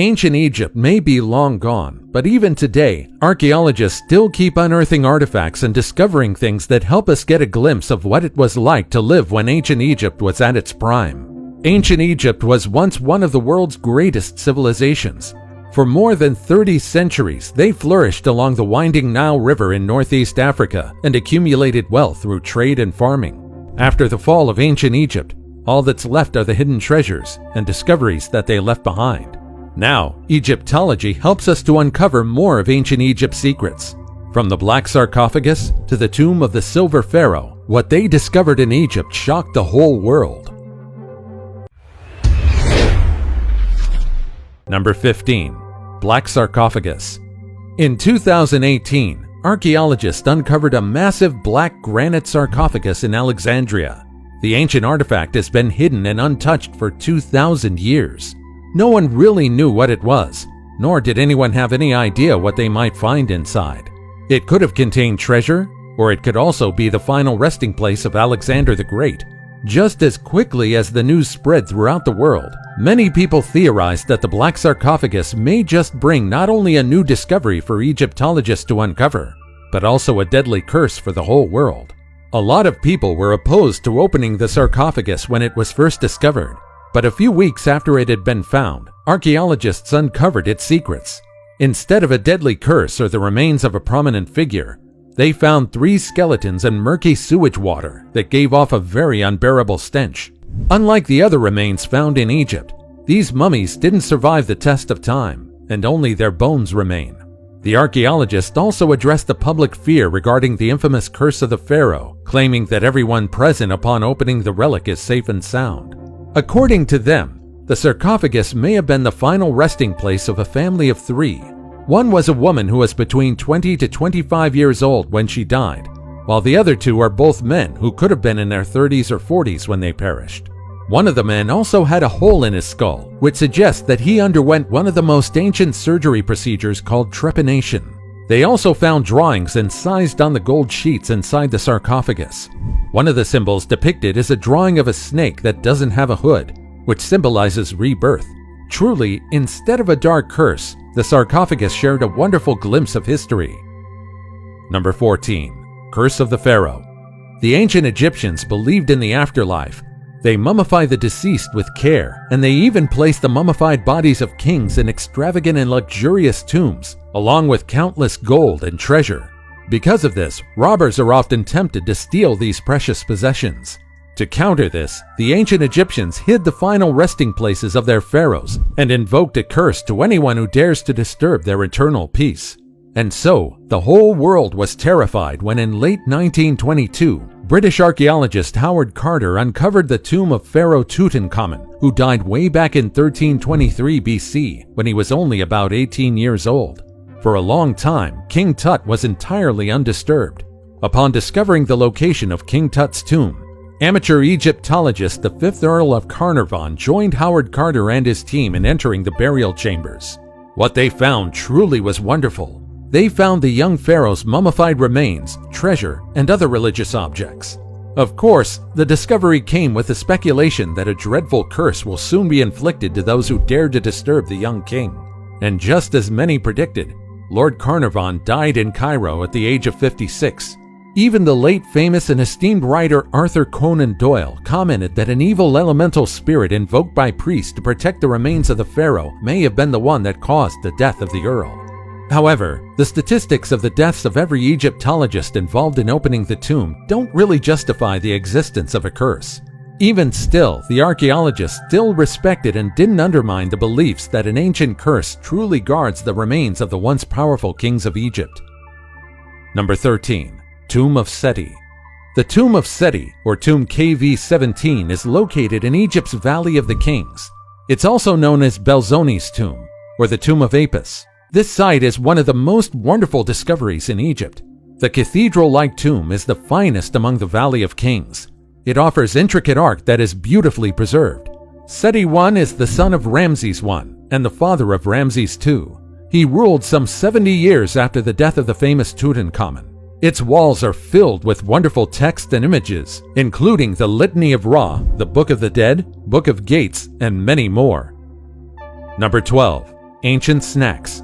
Ancient Egypt may be long gone, but even today, archaeologists still keep unearthing artifacts and discovering things that help us get a glimpse of what it was like to live when ancient Egypt was at its prime. Ancient Egypt was once one of the world's greatest civilizations. For more than 30 centuries, they flourished along the winding Nile River in northeast Africa and accumulated wealth through trade and farming. After the fall of ancient Egypt, all that's left are the hidden treasures and discoveries that they left behind. Now, Egyptology helps us to uncover more of ancient Egypt's secrets. From the Black Sarcophagus to the tomb of the Silver Pharaoh, what they discovered in Egypt shocked the whole world. Number 15. Black Sarcophagus. In 2018, archaeologists uncovered a massive black granite sarcophagus in Alexandria. The ancient artifact has been hidden and untouched for 2,000 years. No one really knew what it was, nor did anyone have any idea what they might find inside. It could have contained treasure, or it could also be the final resting place of Alexander the Great. Just as quickly as the news spread throughout the world, many people theorized that the Black Sarcophagus may just bring not only a new discovery for Egyptologists to uncover, but also a deadly curse for the whole world. A lot of people were opposed to opening the sarcophagus when it was first discovered. But a few weeks after it had been found, archaeologists uncovered its secrets. Instead of a deadly curse or the remains of a prominent figure, they found 3 skeletons and murky sewage water that gave off a very unbearable stench. Unlike the other remains found in Egypt, these mummies didn't survive the test of time, and only their bones remain. The archaeologists also addressed the public fear regarding the infamous curse of the pharaoh, claiming that everyone present upon opening the relic is safe and sound. According to them, the sarcophagus may have been the final resting place of a family of 3. One was a woman who was between 20 to 25 years old when she died, while the other 2 are both men who could have been in their 30s or 40s when they perished. One of the men also had a hole in his skull, which suggests that he underwent one of the most ancient surgery procedures called trepanation. They also found drawings incised on the gold sheets inside the sarcophagus. One of the symbols depicted is a drawing of a snake that doesn't have a hood, which symbolizes rebirth. Truly, instead of a dark curse, the sarcophagus shared a wonderful glimpse of history. Number 14. Curse of the Pharaoh. The ancient Egyptians believed in the afterlife. They mummified the deceased with care, and they even placed the mummified bodies of kings in extravagant and luxurious tombs, along with countless gold and treasure. Because of this, robbers are often tempted to steal these precious possessions. To counter this, the ancient Egyptians hid the final resting places of their pharaohs and invoked a curse to anyone who dares to disturb their eternal peace. And so, the whole world was terrified when in late 1922, British archaeologist Howard Carter uncovered the tomb of Pharaoh Tutankhamun, who died way back in 1323 BC when he was only about 18 years old. For a long time, King Tut was entirely undisturbed. Upon discovering the location of King Tut's tomb, amateur Egyptologist the 5th Earl of Carnarvon joined Howard Carter and his team in entering the burial chambers. What they found truly was wonderful. They found the young pharaoh's mummified remains, treasure, and other religious objects. Of course, the discovery came with the speculation that a dreadful curse will soon be inflicted to those who dare to disturb the young king. And just as many predicted, Lord Carnarvon died in Cairo at the age of 56. Even the late famous and esteemed writer Arthur Conan Doyle commented that an evil elemental spirit invoked by priests to protect the remains of the pharaoh may have been the one that caused the death of the earl. However, the statistics of the deaths of every Egyptologist involved in opening the tomb don't really justify the existence of a curse. Even still, the archaeologists still respected and didn't undermine the beliefs that an ancient curse truly guards the remains of the once powerful kings of Egypt. Number 13. Tomb of Seti. The Tomb of Seti, or Tomb KV-17, is located in Egypt's Valley of the Kings. It's also known as Belzoni's tomb, or the Tomb of Apis. This site is one of the most wonderful discoveries in Egypt. The cathedral-like tomb is the finest among the Valley of Kings. It offers intricate art that is beautifully preserved. Seti I is the son of Ramses I and the father of Ramses II. He ruled some 70 years after the death of the famous Tutankhamun. Its walls are filled with wonderful text and images, including the Litany of Ra, the Book of the Dead, Book of Gates, and many more. Number 12. Ancient snacks.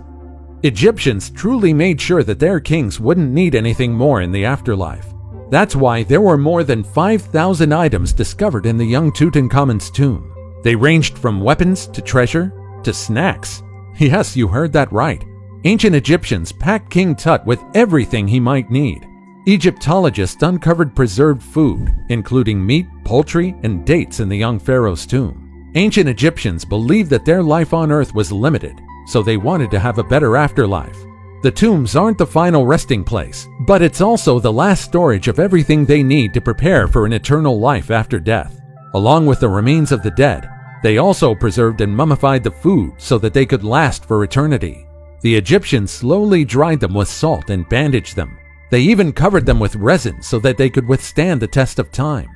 Egyptians truly made sure that their kings wouldn't need anything more in the afterlife. That's why there were more than 5,000 items discovered in the young Tutankhamun's tomb. They ranged from weapons to treasure to snacks. Yes, you heard that right. Ancient Egyptians packed King Tut with everything he might need. Egyptologists uncovered preserved food, including meat, poultry, and dates in the young pharaoh's tomb. Ancient Egyptians believed that their life on Earth was limited, so they wanted to have a better afterlife. The tombs aren't the final resting place, but it's also the last storage of everything they need to prepare for an eternal life after death. Along with the remains of the dead, they also preserved and mummified the food so that they could last for eternity. The Egyptians slowly dried them with salt and bandaged them. They even covered them with resin so that they could withstand the test of time.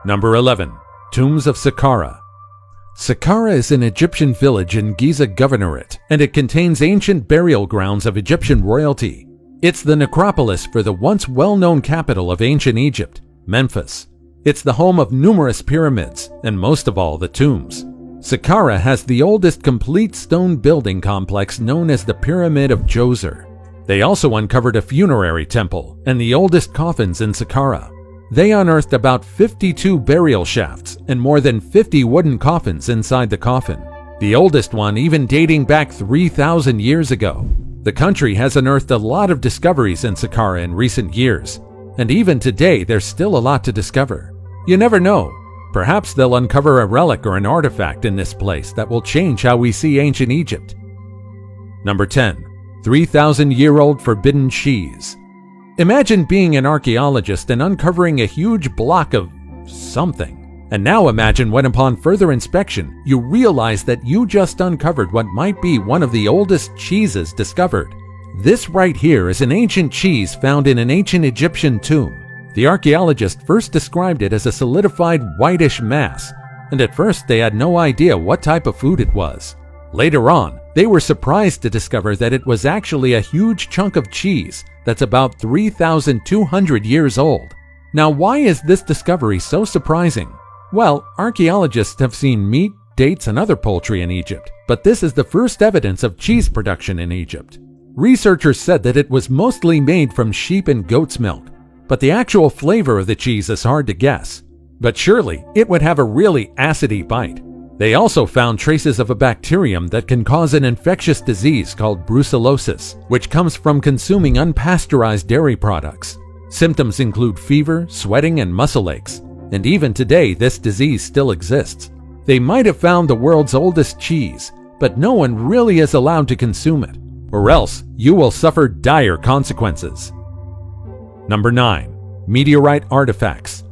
Number 11. Tombs of Saqqara. Saqqara is an Egyptian village in Giza Governorate, and it contains ancient burial grounds of Egyptian royalty. It's the necropolis for the once well-known capital of ancient Egypt, Memphis. It's the home of numerous pyramids, and most of all, the tombs. Saqqara has the oldest complete stone building complex known as the Pyramid of Djoser. They also uncovered a funerary temple and the oldest coffins in Saqqara. They unearthed about 52 burial shafts and more than 50 wooden coffins inside the coffin, the oldest one even dating back 3,000 years ago. The country has unearthed a lot of discoveries in Saqqara in recent years, and even today there's still a lot to discover. You never know. Perhaps they'll uncover a relic or an artifact in this place that will change how we see ancient Egypt. Number 10. 3,000-year-old forbidden cheese. Imagine being an archaeologist and uncovering a huge block of something. And now imagine when upon further inspection, you realize that you just uncovered what might be one of the oldest cheeses discovered. This right here is an ancient cheese found in an ancient Egyptian tomb. The archaeologist first described it as a solidified whitish mass, and at first they had no idea what type of food it was. Later on, they were surprised to discover that it was actually a huge chunk of cheese that's about 3,200 years old. Now, why is this discovery so surprising? Well, archaeologists have seen meat, dates, and other poultry in Egypt, but this is the first evidence of cheese production in Egypt. Researchers said that it was mostly made from sheep and goat's milk, but the actual flavor of the cheese is hard to guess. But surely, it would have a really acidy bite. They also found traces of a bacterium that can cause an infectious disease called brucellosis, which comes from consuming unpasteurized dairy products. Symptoms include fever, sweating, and muscle aches, and even today this disease still exists. They might have found the world's oldest cheese, but no one really is allowed to consume it, or else you will suffer dire consequences. Number 9. Meteorite artifacts.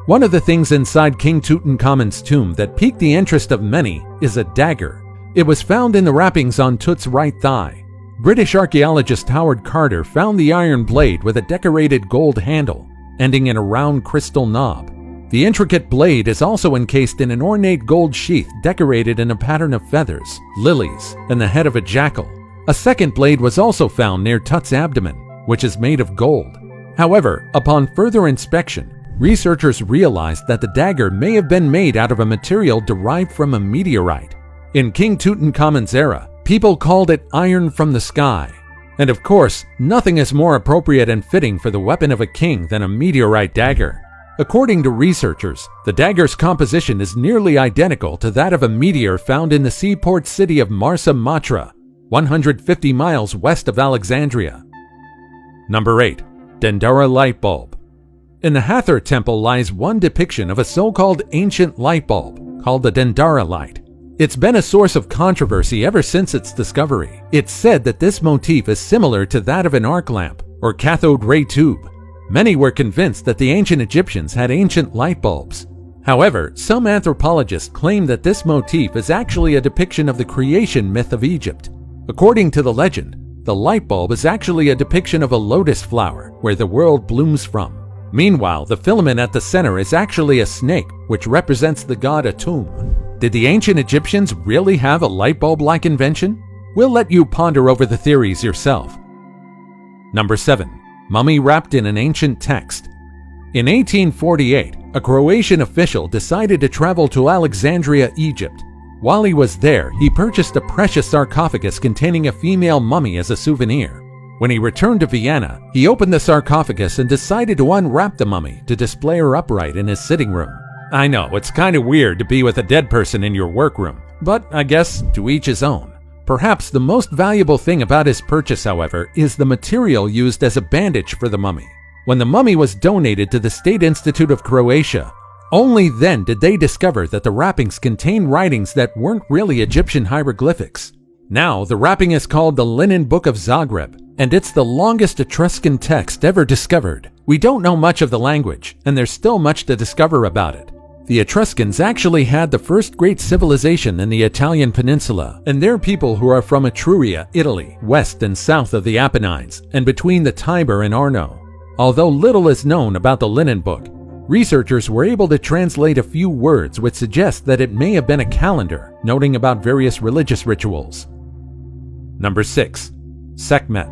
One of the things inside King Tutankhamun's tomb that piqued the interest of many is a dagger. It was found in the wrappings on Tut's right thigh. British archaeologist Howard Carter found the iron blade with a decorated gold handle, ending in a round crystal knob. The intricate blade is also encased in an ornate gold sheath decorated in a pattern of feathers, lilies, and the head of a jackal. A second blade was also found near Tut's abdomen, which is made of gold. However, upon further inspection, researchers realized that the dagger may have been made out of a material derived from a meteorite. In King Tutankhamun's era, people called it iron from the sky. And of course, nothing is more appropriate and fitting for the weapon of a king than a meteorite dagger. According to researchers, the dagger's composition is nearly identical to that of a meteor found in the seaport city of Marsa Matra, 150 miles west of Alexandria. Number 8. Dendera light bulb. In the Hathor Temple lies one depiction of a so-called ancient light bulb called the Dendera light. It's been a source of controversy ever since its discovery. It's said that this motif is similar to that of an arc lamp or cathode ray tube. Many were convinced that the ancient Egyptians had ancient light bulbs. However, some anthropologists claim that this motif is actually a depiction of the creation myth of Egypt. According to the legend, the light bulb is actually a depiction of a lotus flower where the world blooms from. Meanwhile, the filament at the center is actually a snake, which represents the god Atum. Did the ancient Egyptians really have a light bulb-like invention? We'll let you ponder over the theories yourself. Number 7. Mummy wrapped in an ancient text. In 1848, a Croatian official decided to travel to Alexandria, Egypt. While he was there, he purchased a precious sarcophagus containing a female mummy as a souvenir. When he returned to Vienna, he opened the sarcophagus and decided to unwrap the mummy to display her upright in his sitting room. I know, it's kind of weird to be with a dead person in your workroom, but I guess to each his own. Perhaps the most valuable thing about his purchase, however, is the material used as a bandage for the mummy. When the mummy was donated to the State Institute of Croatia, only then did they discover that the wrappings contain writings that weren't really Egyptian hieroglyphics. Now, the wrapping is called the Linen Book of Zagreb, and it's the longest Etruscan text ever discovered. We don't know much of the language, and there's still much to discover about it. The Etruscans actually had the first great civilization in the Italian peninsula, and they're people who are from Etruria, Italy, west and south of the Apennines, and between the Tiber and Arno. Although little is known about the Linen Book, researchers were able to translate a few words which suggest that it may have been a calendar, noting about various religious rituals. Number 6. Sekhmet.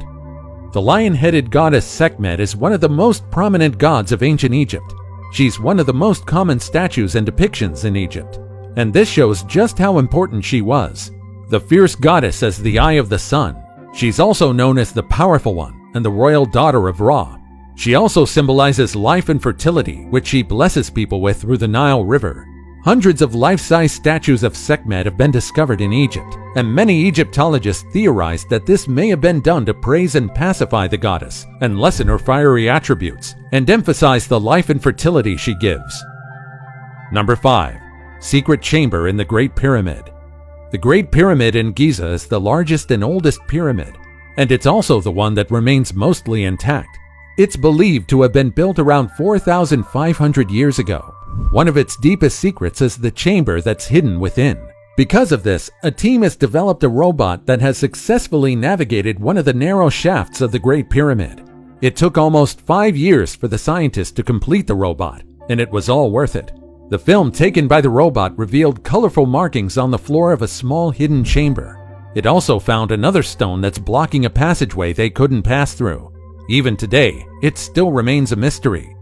The lion-headed goddess Sekhmet is one of the most prominent gods of ancient Egypt. She's one of the most common statues and depictions in Egypt, and this shows just how important she was. The fierce goddess as the eye of the sun. She's also known as the powerful one and the royal daughter of Ra. She also symbolizes life and fertility, which she blesses people with through the Nile River. Hundreds of life-size statues of Sekhmet have been discovered in Egypt, and many Egyptologists theorized that this may have been done to praise and pacify the goddess, and lessen her fiery attributes, and emphasize the life and fertility she gives. Number 5. Secret Chamber in the Great Pyramid. The Great Pyramid in Giza is the largest and oldest pyramid, and it's also the one that remains mostly intact. It's believed to have been built around 4,500 years ago. One of its deepest secrets is the chamber that's hidden within. Because of this, a team has developed a robot that has successfully navigated one of the narrow shafts of the Great Pyramid. It took almost 5 years for the scientists to complete the robot, and it was all worth it. The film taken by the robot revealed colorful markings on the floor of a small hidden chamber. It also found another stone that's blocking a passageway they couldn't pass through. Even today, it still remains a mystery.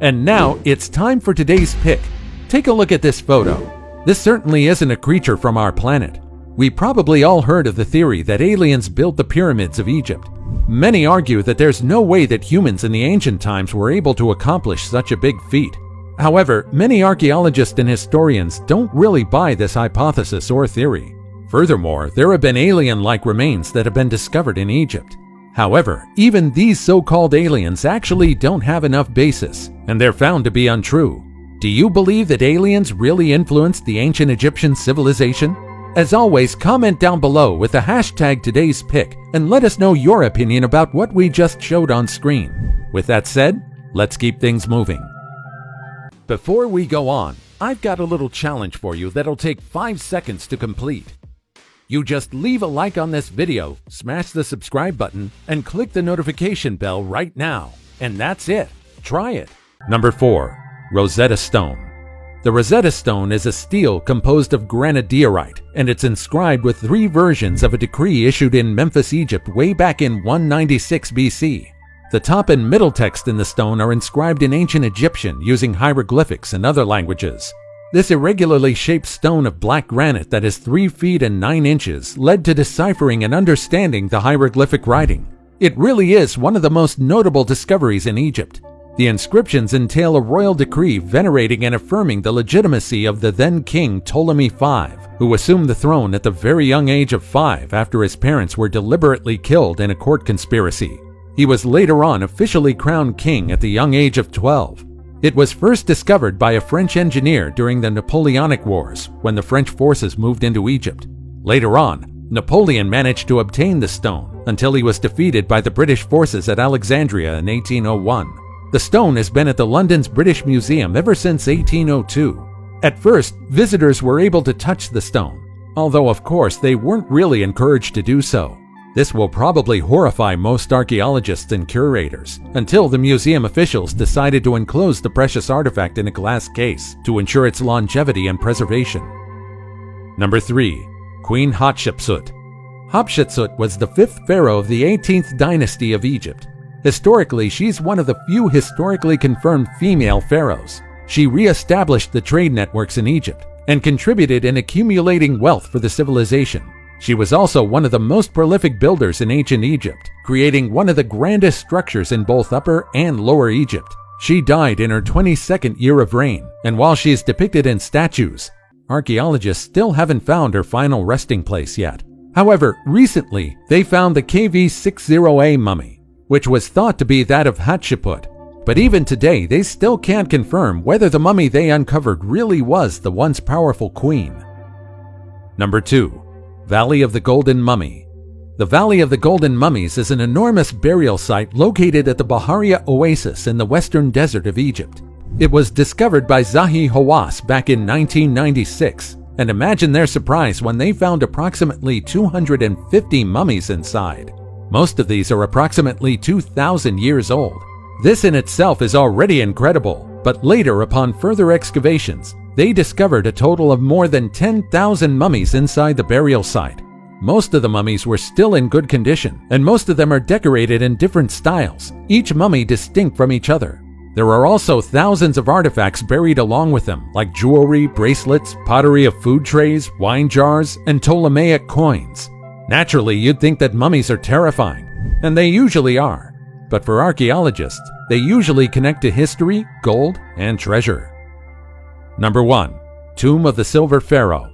And now, it's time for today's pick. Take a look at this photo. This certainly isn't a creature from our planet. We probably all heard of the theory that aliens built the pyramids of Egypt. Many argue that there's no way that humans in the ancient times were able to accomplish such a big feat. However, many archaeologists and historians don't really buy this hypothesis or theory. Furthermore, there have been alien-like remains that have been discovered in Egypt. However, even these so-called aliens actually don't have enough basis, and they're found to be untrue. Do you believe that aliens really influenced the ancient Egyptian civilization? As always, comment down below with the hashtag today's pick and let us know your opinion about what we just showed on screen. With that said, let's keep things moving. Before we go on, I've got a little challenge for you that'll take 5 seconds to complete. You just leave a like on this video, smash the subscribe button, and click the notification bell right now. And that's it. Try it. Number 4. Rosetta Stone. The Rosetta Stone is a stele composed of granodiorite, and it's inscribed with 3 versions of a decree issued in Memphis, Egypt way back in 196 BC. The top and middle text in the stone are inscribed in ancient Egyptian using hieroglyphics and other languages. This irregularly shaped stone of black granite that is 3 feet and 9 inches led to deciphering and understanding the hieroglyphic writing. It really is one of the most notable discoveries in Egypt. The inscriptions entail a royal decree venerating and affirming the legitimacy of the then king Ptolemy V, who assumed the throne at the very young age of 5 after his parents were deliberately killed in a court conspiracy. He was later on officially crowned king at the young age of 12. It was first discovered by a French engineer during the Napoleonic Wars when the French forces moved into Egypt. Later on, Napoleon managed to obtain the stone until he was defeated by the British forces at Alexandria in 1801. The stone has been at the London's British Museum ever since 1802. At first, visitors were able to touch the stone, although of course they weren't really encouraged to do so. This will probably horrify most archaeologists and curators, until the museum officials decided to enclose the precious artifact in a glass case to ensure its longevity and preservation. Number 3. Queen Hatshepsut. Hatshepsut was the 5th pharaoh of the 18th dynasty of Egypt. Historically, she's one of the few historically confirmed female pharaohs. She re-established the trade networks in Egypt, and contributed in accumulating wealth for the civilization. She was also one of the most prolific builders in ancient Egypt, creating one of the grandest structures in both Upper and Lower Egypt. She died in her 22nd year of reign, and while she is depicted in statues, archaeologists still haven't found her final resting place yet. However, recently, they found the KV60A mummy, which was thought to be that of Hatshepsut. But even today, they still can't confirm whether the mummy they uncovered really was the once powerful queen. Number 2. Valley of the Golden Mummy. The Valley of the Golden Mummies is an enormous burial site located at the Baharia Oasis in the western desert of Egypt. It was discovered by Zahi Hawass back in 1996, and imagine their surprise when they found approximately 250 mummies inside. Most of these are approximately 2,000 years old. This in itself is already incredible, but later, upon further excavations, they discovered a total of more than 10,000 mummies inside the burial site. Most of the mummies were still in good condition, and most of them are decorated in different styles, each mummy distinct from each other. There are also thousands of artifacts buried along with them, like jewelry, bracelets, pottery of food trays, wine jars, and Ptolemaic coins. Naturally, you'd think that mummies are terrifying, and they usually are. But for archaeologists, they usually connect to history, gold, and treasure. Number 1. Tomb of the Silver Pharaoh.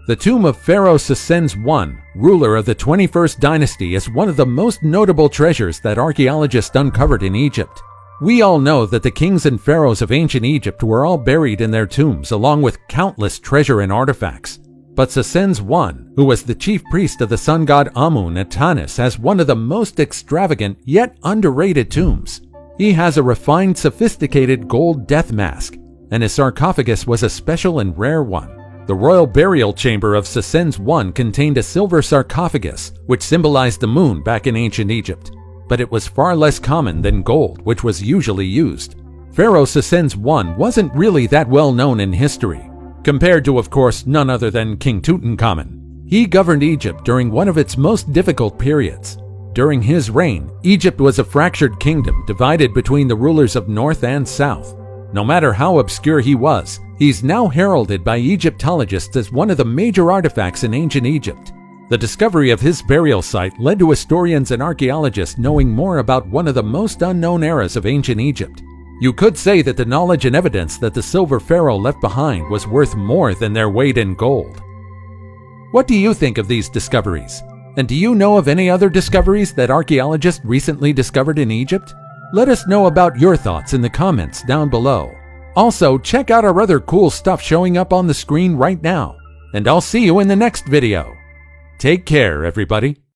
The tomb of Pharaoh Sesens I, ruler of the 21st dynasty, is one of the most notable treasures that archaeologists uncovered in Egypt. We all know that the kings and pharaohs of ancient Egypt were all buried in their tombs along with countless treasure and artifacts. But Sesens I, who was the chief priest of the sun god Amun at Tanis, has one of the most extravagant yet underrated tombs. He has a refined, sophisticated gold death mask, and his sarcophagus was a special and rare one. The royal burial chamber of Sesens I contained a silver sarcophagus, which symbolized the moon back in ancient Egypt, but it was far less common than gold, which was usually used. Pharaoh Sesens I wasn't really that well known in history, compared to, of course, none other than King Tutankhamun. He governed Egypt during one of its most difficult periods. During his reign, Egypt was a fractured kingdom divided between the rulers of North and South. No matter how obscure he was, he's now heralded by Egyptologists as one of the major artifacts in ancient Egypt. The discovery of his burial site led to historians and archaeologists knowing more about one of the most unknown eras of ancient Egypt. You could say that the knowledge and evidence that the silver pharaoh left behind was worth more than their weight in gold. What do you think of these discoveries? And do you know of any other discoveries that archaeologists recently discovered in Egypt? Let us know about your thoughts in the comments down below. Also, check out our other cool stuff showing up on the screen right now. And I'll see you in the next video. Take care, everybody.